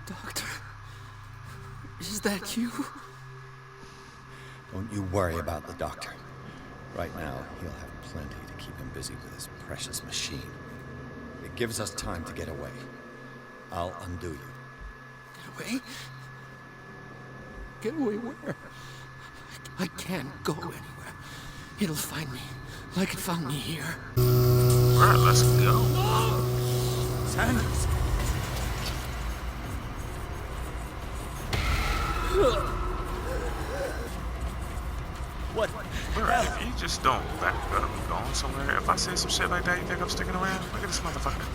Doctor, is that you? Don't you worry about the doctor. Right now, he'll have plenty to keep him busy with his precious machine. It gives us time to get away. I'll undo you. Get away? Get away where? I can't go anywhere. It'll find me, like it found me here. Alright, let's go. Sanders! What? Bro, if you just don't back up and go somewhere, if I say some shit like that, you think I'm sticking around? Look at this motherfucker.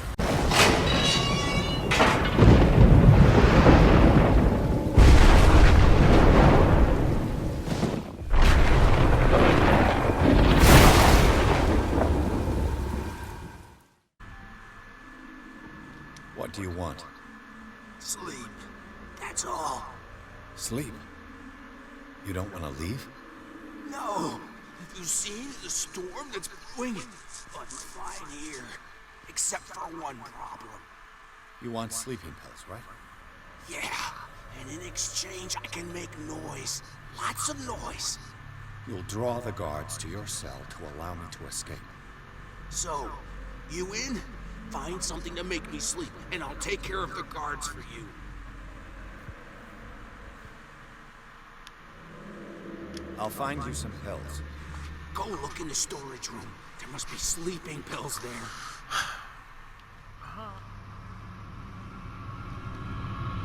What do you want? Sleep. That's all. Sleep? You don't want to leave? No. Have you seen the storm that's brewing? But fine here. Except for one problem. You want sleeping pills, right? Yeah. And in exchange, I can make noise. Lots of noise. You'll draw the guards to your cell to allow me to escape. So, you in? Find something to make me sleep, and I'll take care of the guards for you. I'll find you some pills. Go look in the storage room. There must be sleeping pills there.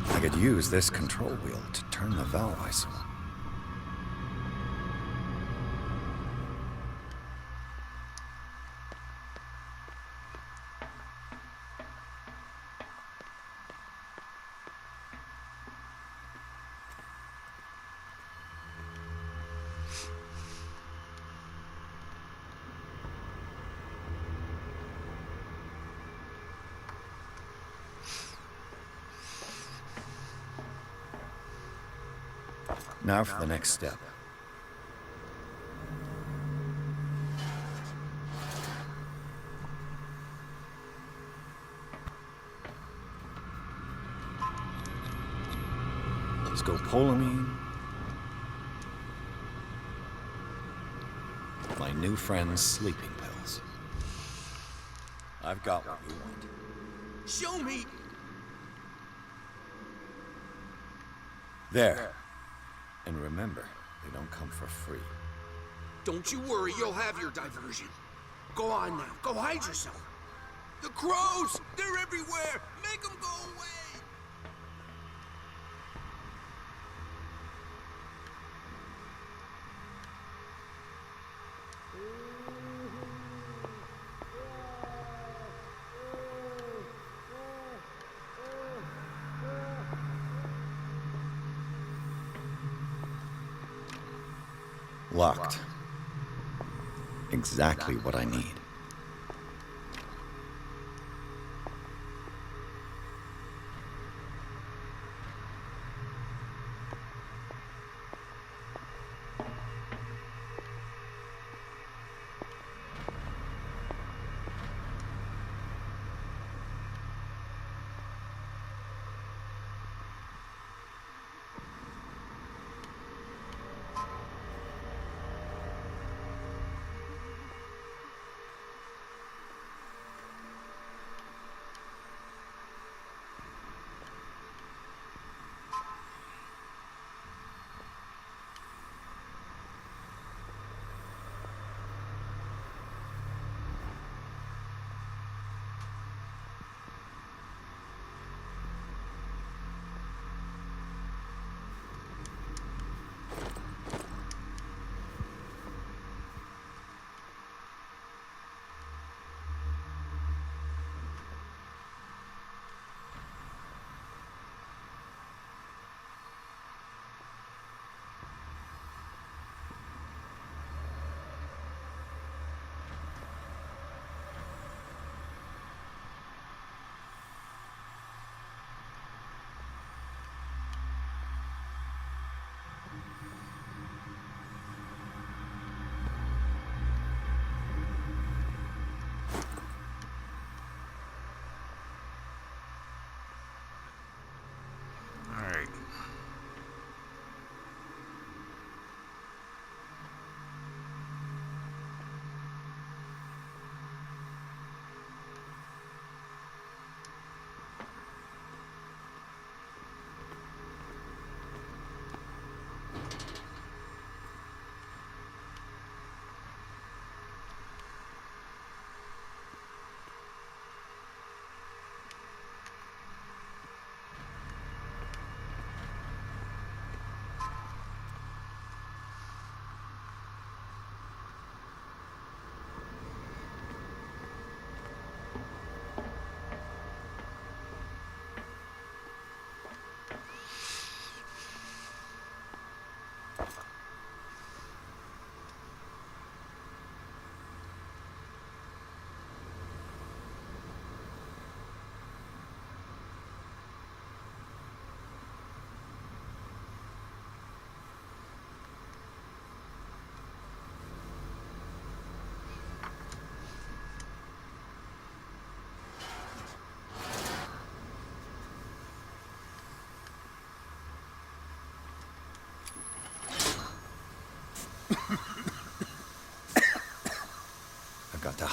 I could use this control wheel to turn the valve I saw. Now for the next step. Scopolamine. My new friend's sleeping pills. I've got what you want. Show me! There. And remember, they don't come for free. Don't you worry, you'll have your diversion. Go on now, go hide yourself. The crows! They're everywhere! Make them go away! Locked. Exactly what I need.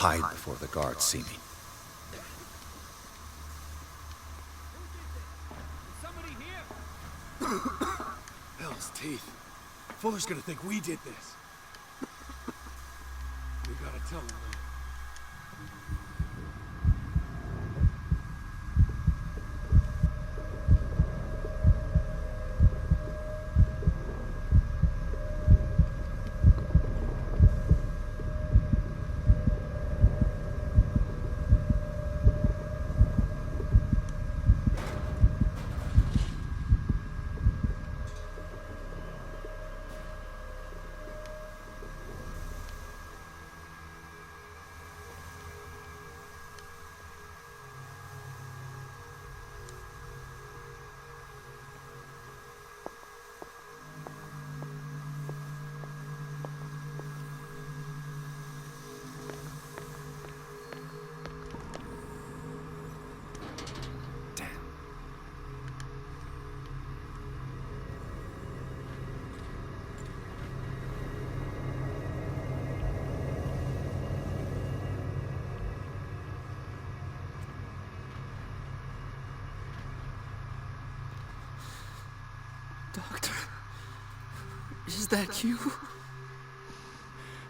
hide before the guards see me. Somebody here? Hell's teeth. Fuller's gonna think we did this. We gotta tell him, though. Doctor, is that you?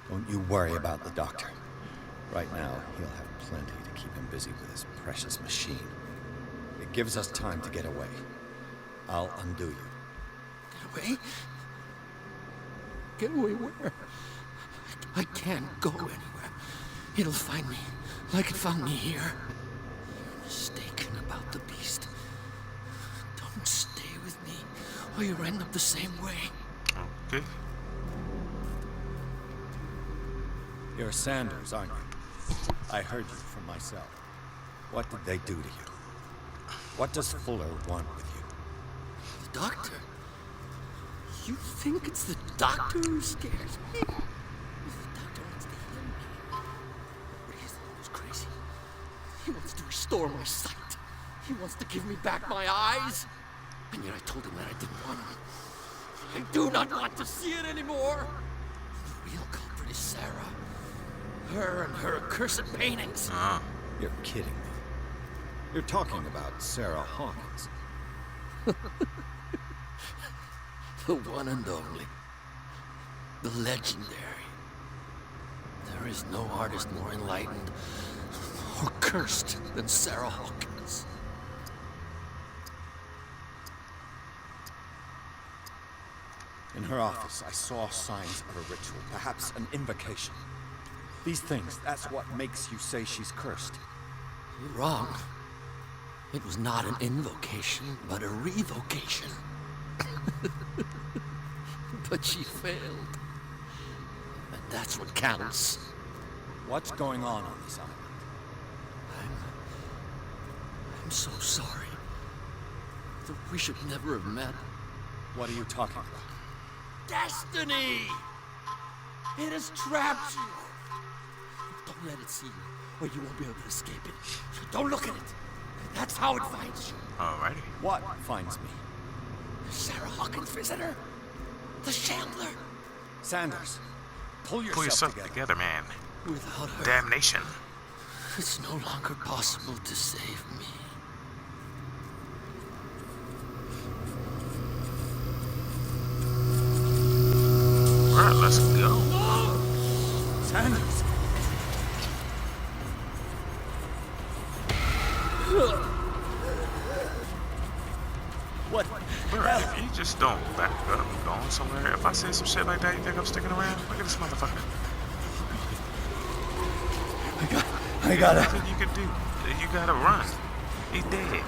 Don't you worry about the doctor. Right now, he'll have plenty to keep him busy with his precious machine. It gives us time to get away. I'll undo you. Get away? Get away where? I can't go anywhere. It'll find me, like it found me here. You're mistaken about the beast. Don't stay with me, or you'll end up the same way. Okay. You're Sanders, aren't you? I heard you from my cell. What did they do to you? What does Fuller want with you? The doctor? You think it's the doctor who scares me? The doctor wants to heal me. But he's the one who's crazy. He wants to restore my sight. He wants to give me back my eyes. And yet I told him that I didn't want him. I do not want to see it anymore. The real culprit is Sarah. Her and her accursed paintings. You're kidding me. You're talking about Sarah Hawkins. The one and only. The legendary. There is no artist more enlightened or cursed than Sarah Hawkins. In her office, I saw signs of a ritual, perhaps an invocation. These things, that's what makes you say she's cursed. You're wrong. It was not an invocation, but a revocation. But she failed. And that's what counts. What's going on this island? I'm so sorry. We should never have met. What are you talking about? Destiny! It has trapped you. Don't let it see you, or you won't be able to escape it. Don't look at it. That's how it finds you. Alrighty. What finds me? Sarah Hawkins' visitor. The Shambler. Sanders, pull Pull yourself together. together, man. Without her, Damnation. it's no longer possible to save me. Alright, let's go. Sanders! What? Bro, if you just don't back up and go somewhere. If I say some shit like that, you think I'm sticking around? Look at this motherfucker. I gotta... Nothing you can do. You gotta run. He's dead.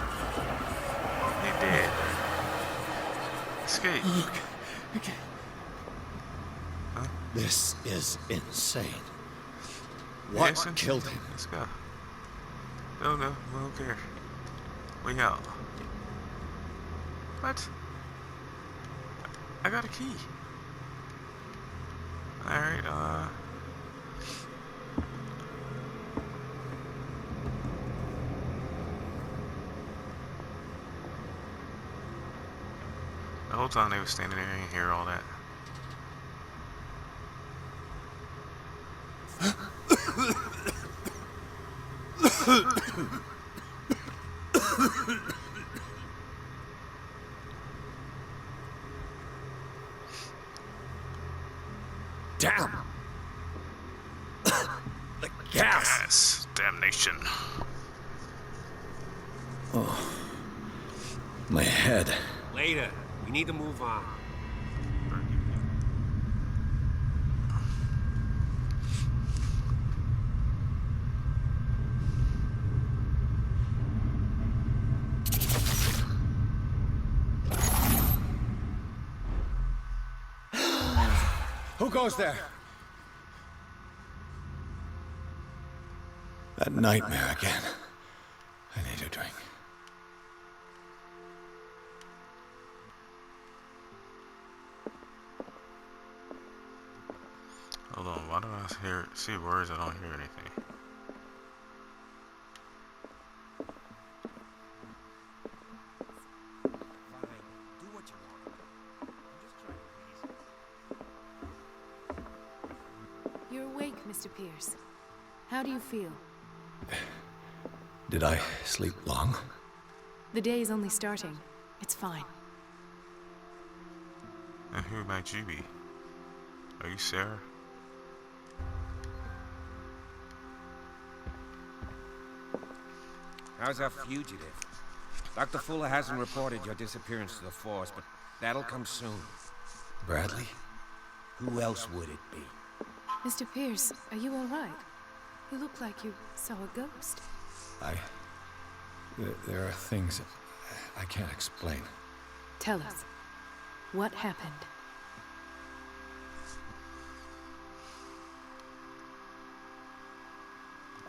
He's dead. Escape. Okay. This is insane. What Yes, killed him? Let's go. No, we don't care. We out. What? I got a key. Alright, the whole time they were standing there and hear all that. Damn! The gas! Yes, damnation. My head. Later. We need to move on. Who goes there? That nightmare again. I need a drink. Hold on, why do I see words? I don't hear anything. Fine. Do what you want. I'm just trying to please. You're awake, Mr. Pierce. How do you feel? Did I sleep long? The day is only starting. It's fine. And who might you be? Are you Sarah? How's our fugitive? Dr. Fuller hasn't reported your disappearance to the force, but that'll come soon. Bradley? Who else would it be? Mr. Pierce, are you all right? You look like you saw a ghost. There are things I can't explain. Tell us. What happened?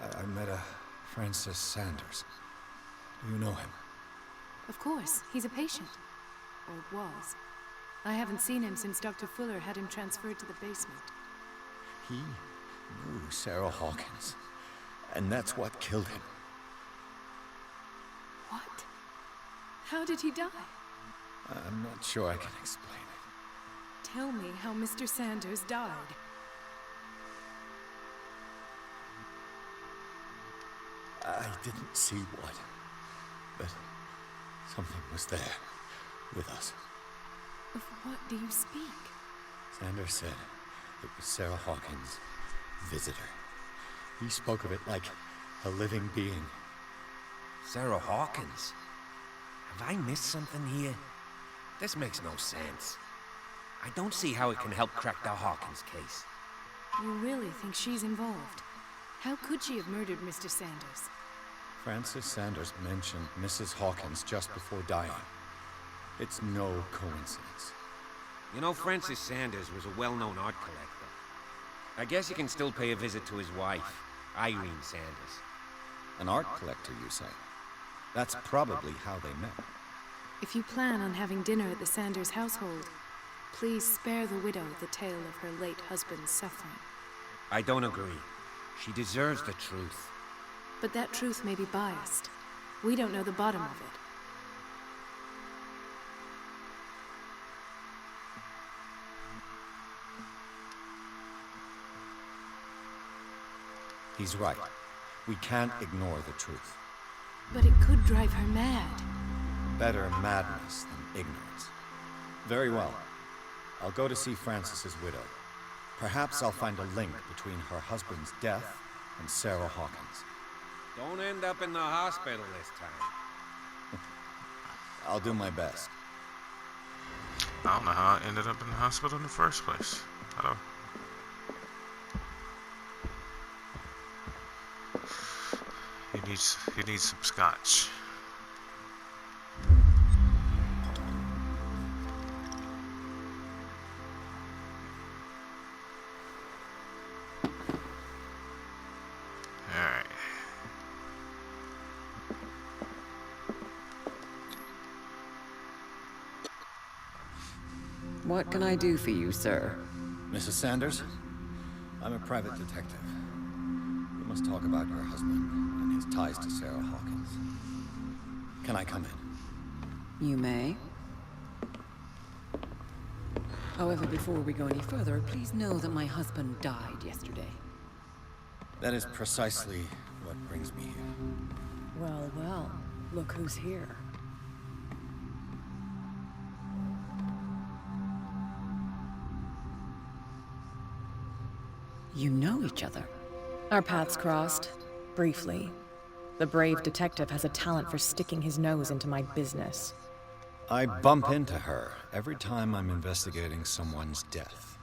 I met a Francis Sanders. Do you know him? Of course, he's a patient. Or was. I haven't seen him since Dr. Fuller had him transferred to the basement. He knew Sarah Hawkins, and that's what killed him. What? How did he die? I'm not sure I can explain it. Tell me how Mr. Sanders died. I didn't see what, but something was there with us. Of what do you speak? Sanders said it was Sarah Hawkins' visitor. He spoke of it like a living being. Sarah Hawkins? Have I missed something here? This makes no sense. I don't see how it can help crack the Hawkins case. You really think she's involved? How could she have murdered Mr. Sanders? Francis Sanders mentioned Mrs. Hawkins just before dying. It's no coincidence. You know, Francis Sanders was a well-known art collector. I guess you can still pay a visit to his wife, Irene Sanders. An art collector, you say? That's probably how they met. If you plan on having dinner at the Sanders household, please spare the widow the tale of her late husband's suffering. I don't agree. She deserves the truth. But that truth may be biased. We don't know the bottom of it. He's right. We can't ignore the truth. But it could drive her mad. Better madness than ignorance. Very well. I'll go to see Francis's widow. Perhaps I'll find a link between her husband's death and Sarah Hawkins. Don't end up in the hospital this time. I'll do my best. I don't know how I ended up in the hospital in the first place. Hello. He needs some scotch. Alright. What can I do for you, sir? Mrs. Sanders? I'm a private detective. We must talk about your husband and his ties to Sarah Hawkins. Can I come in? You may. However, before we go any further, please know that my husband died yesterday. That is precisely what what brings me here. Well, well, look who's here. You know each other. Our paths crossed, briefly. The brave detective has a talent for sticking his nose into my business. I bump into her every time I'm investigating someone's death.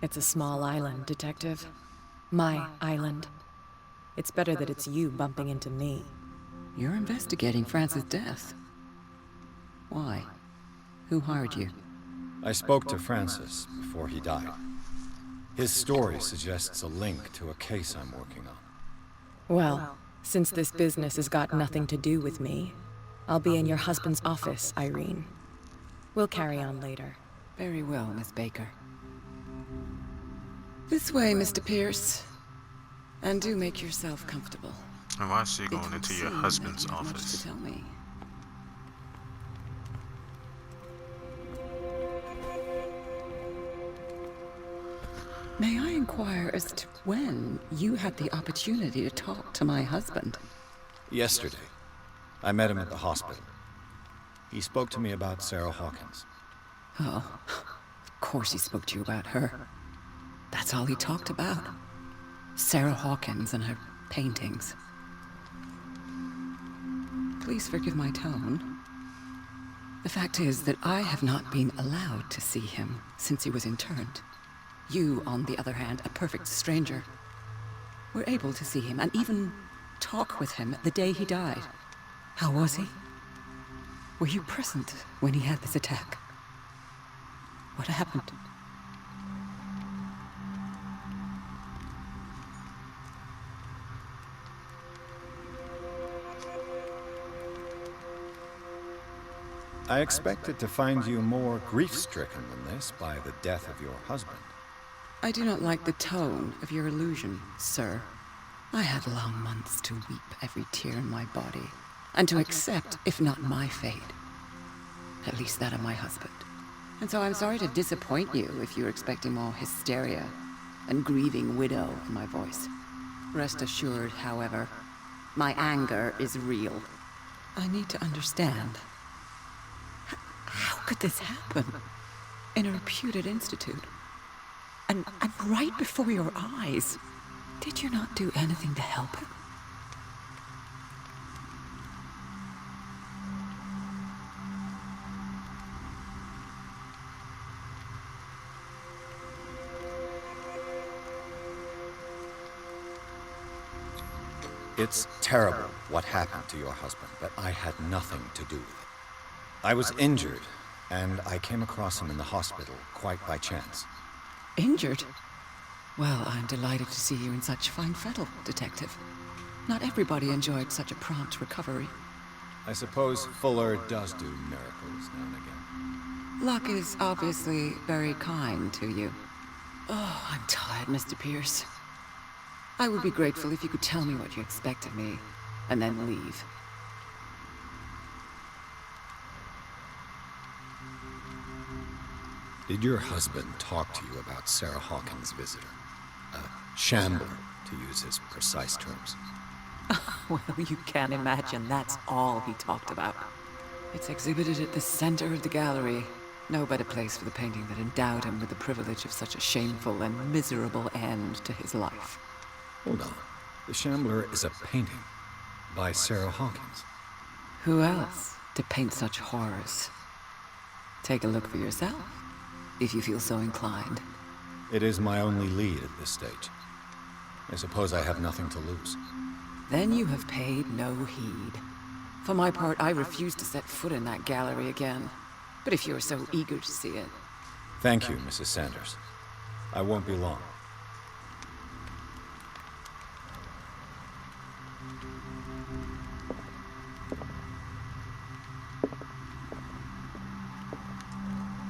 It's a small island, Detective. My island. It's better that it's you bumping into me. You're investigating Francis' death. Why? Who hired you? I spoke to Francis before he died. His story suggests a link to a case I'm working on. Well, since this business has got nothing to do with me, I'll be in your husband's office, Irene. We'll carry on later. Very well, Miss Baker. This way, Mr. Pierce. And do make yourself comfortable. And why is she It going would into your seem husband's that you have much office? to tell me. May I inquire as to when you had the opportunity to talk to my husband? Yesterday, I met him at the hospital. He spoke to me about Sarah Hawkins. Oh, of course he spoke to you about her. That's all he talked about. Sarah Hawkins and her paintings. Please forgive my tone. The fact is that I have not been allowed to see him since he was interned. You, on the other hand, a perfect stranger, were able to see him and even talk with him the day he died. How was he? Were you present when he had this attack? What happened? I expected to find you more grief-stricken than this by the death of your husband. I do not like the tone of your allusion, sir. I had long months to weep every tear in my body, and to accept, if not my fate, at least that of my husband. And so I'm sorry to disappoint you if you're expecting more hysteria and grieving widow in my voice. Rest assured, however, my anger is real. I need to understand. How could this happen? In a reputed institute? And right before your eyes. Did you not do anything to help him? It's terrible what happened to your husband, but I had nothing to do with it. I was injured, and I came across him in the hospital quite by chance. Injured? Well, I'm delighted to see you in such fine fettle, Detective. Not everybody enjoyed such a prompt recovery. I suppose Fuller does do miracles now and again. Luck is obviously very kind to you. Oh, I'm tired, Mr. Pierce. I would be grateful if you could tell me what you expect of me, and then leave. Did your husband talk to you about Sarah Hawkins' visitor? A shambler, to use his precise terms. Well, you can imagine that's all he talked about. It's exhibited at the center of the gallery. No better place for the painting that endowed him with the privilege of such a shameful and miserable end to his life. Hold on. The Shambler is a painting by Sarah Hawkins. Who else to paint such horrors? Take a look for yourself, if you feel so inclined. It is my only lead at this stage. I suppose I have nothing to lose. Then you have paid no heed. For my part, I refuse to set foot in that gallery again. But if you're so eager to see it... Thank you, Mrs. Sanders. I won't be long.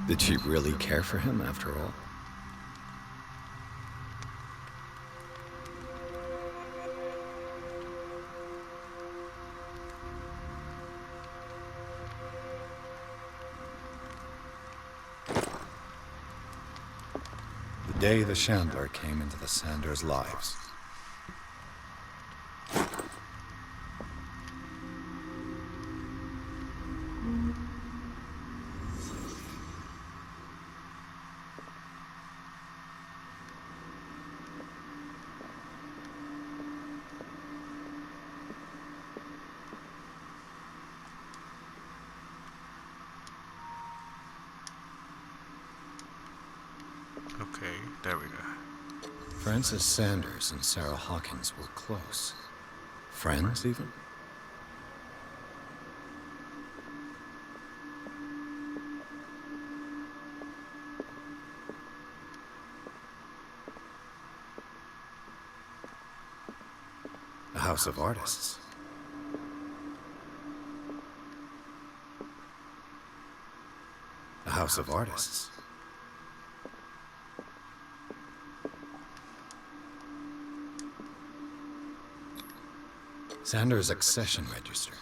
Did she really care for him after all? The day the Shambler came into the Sanders' lives. Okay, there we go. Francis Sanders and Sarah Hawkins were close. Friends, even? A house of artists. A house of artists. Sanders' accession register.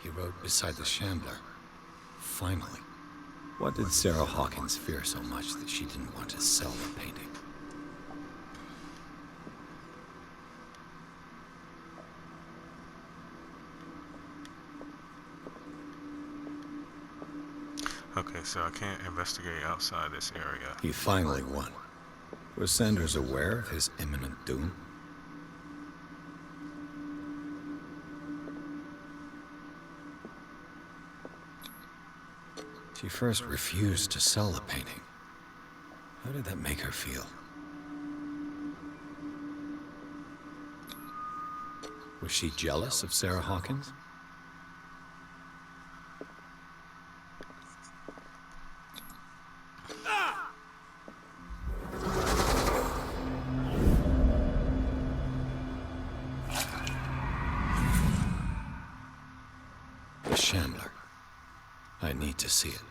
He wrote beside the Shambler. Finally. What did Sarah Hawkins fear so much that she didn't want to sell the painting? Okay, so I can't investigate outside this area. He finally won. Was Sanders aware of his imminent doom? She first refused to sell the painting. How did that make her feel? Was she jealous of Sarah Hawkins? The Shambler. I need to see it.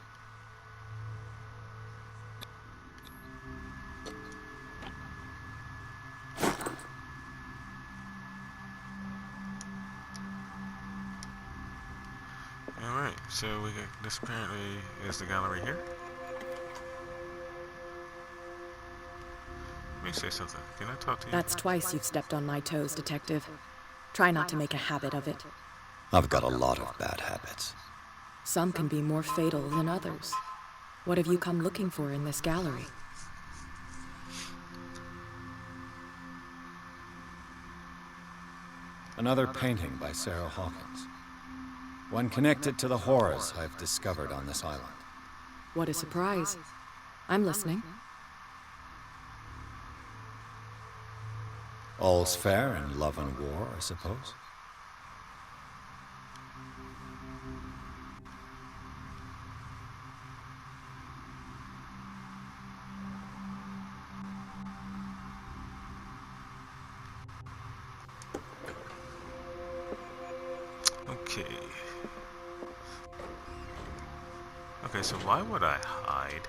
Alright, so we got, this apparently is the gallery here. Let me say something. Can I talk to you? That's twice you've stepped on my toes, Detective. Try not to make a habit of it. I've got a lot of bad habits. Some can be more fatal than others. What have you come looking for in this gallery? Another painting by Sarah Hawkins. One connected to the horrors I've discovered on this island. What a surprise. I'm listening. All's fair in love and war, I suppose. Okay. Okay, so why would I hide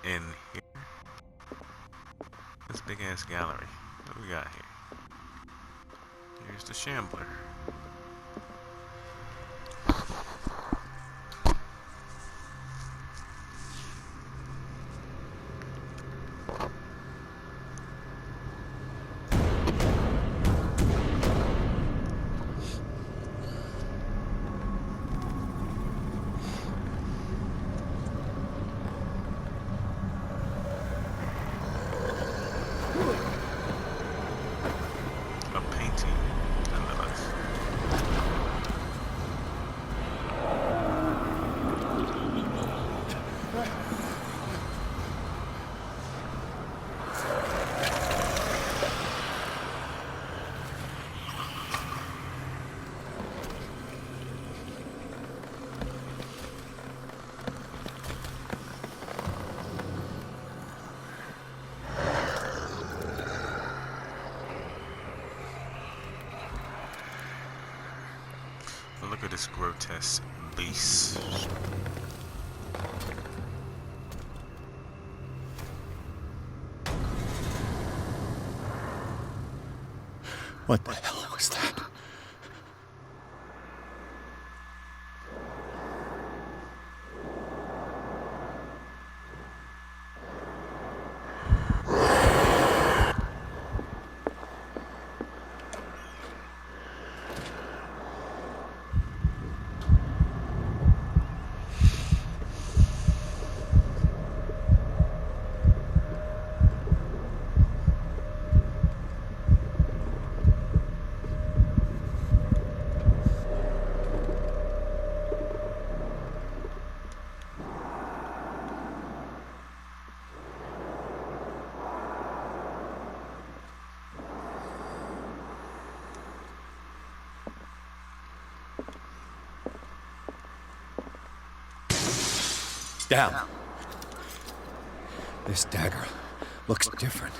in here? This big ass gallery. What do we got here? Here's the Shambler. A painting, nonetheless. Look at this grotesque beast. What the hell was that? Damn. This dagger looks different.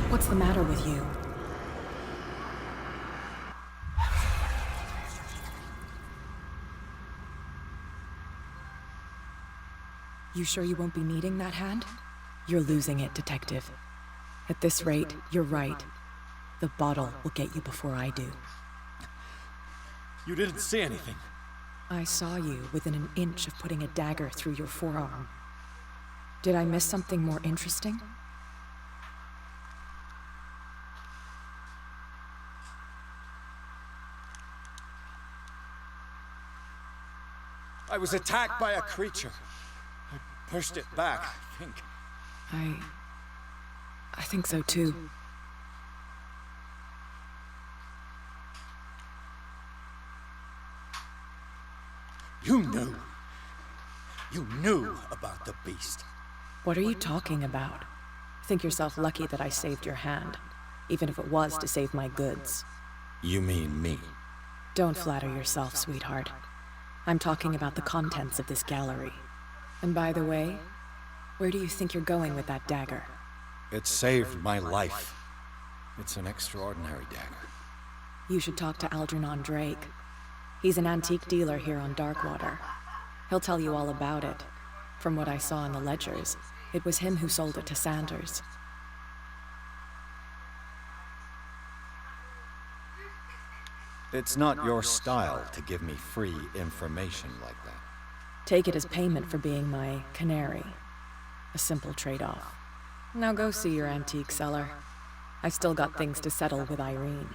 What's the matter with you? You sure you won't be needing that hand? You're losing it, Detective. At this rate, you're right. The bottle will get you before I do. You didn't see anything. I saw you within an inch of putting a dagger through your forearm. Did I miss something more interesting? I was attacked by a creature. I pushed it back, I think. I think so too. You knew. You knew about the beast. What are you talking about? Think yourself lucky that I saved your hand, even if it was to save my goods. You mean me? Don't flatter yourself, sweetheart. I'm talking about the contents of this gallery. And by the way, where do you think you're going with that dagger? It saved my life. It's an extraordinary dagger. You should talk to Algernon Drake. He's an antique dealer here on Darkwater. He'll tell you all about it. From what I saw in the ledgers, it was him who sold it to Sanders. It's not your style to give me free information like that. Take it as payment for being my canary. A simple trade-off. Now go see your antique seller. I've still got things to settle with Irene.